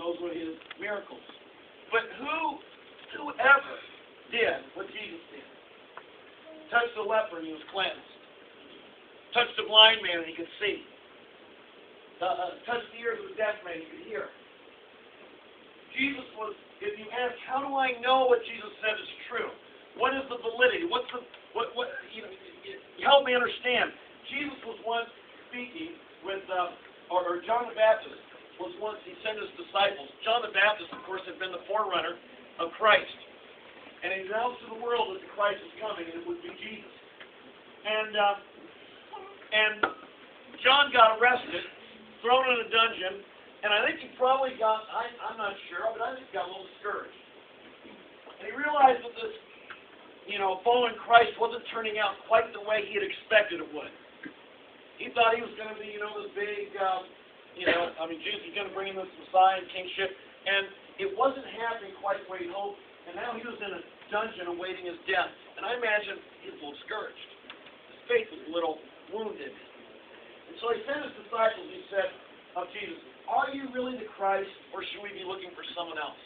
those were his miracles. But whoever did what Jesus did, touched the leper and he was cleansed, touched the blind man and he could see, touched the ears of the deaf man and he could hear. Jesus was, if you ask, how do I know what Jesus said is true? What is the validity? What help me understand. Jesus was once speaking with, or John the Baptist was once, he sent his disciples. John the Baptist, of course, had been the forerunner of Christ. And he announced to the world that the Christ is coming and it would be Jesus. And John got arrested, thrown in a dungeon, and I think he probably got, I'm not sure, but I think he got a little discouraged. And he realized that this, following Christ wasn't turning out quite the way he had expected it would. He thought he was going to be, this big, Jesus was going to bring in this Messiah and kingship, and it wasn't happening quite the way he hoped, and now he was in a dungeon awaiting his death. And I imagine he was a little discouraged. His faith was a little wounded. And so he sent his disciples, he said of Jesus, are you really the Christ, or should we be looking for someone else?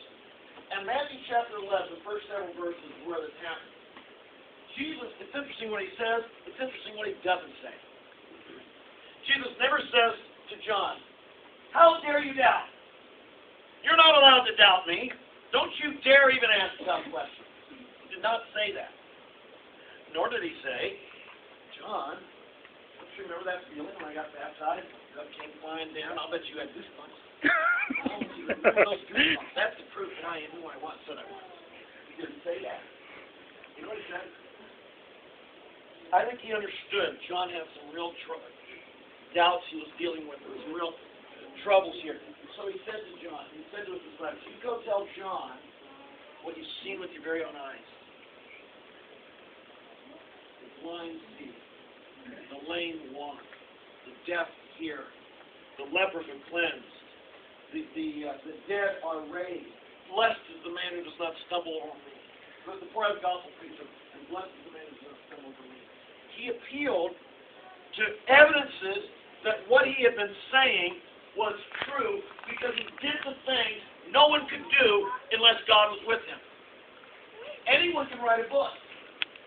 And Matthew chapter 11, the first several verses is where this happens. Jesus, it's interesting what he says, it's interesting what he doesn't say. Jesus never says to John, how dare you doubt? You're not allowed to doubt me. Don't you dare even ask tough questions. He did not say that. Nor did he say, John, don't you remember that feeling when I got baptized? God came flying down. I'll bet you had goosebumps. Those goosebumps. That's the proof that I am who I once said I was. He didn't say that. You know what he said? I think he understood John had some real doubts he was dealing with. There was some real troubles here. So he said to John, he said to his disciples, you go tell John what you've seen with your very own eyes. The blind see, the lame walk, the deaf hear, the lepers are cleansed, the dead are raised. Blessed is the man who does not stumble over me. But the poor have gospel preacher, and blessed is the man who does not stumble over me. He appealed to evidences that what he had been saying was true because he did the things no one could do unless God was with him. Anyone can write a book.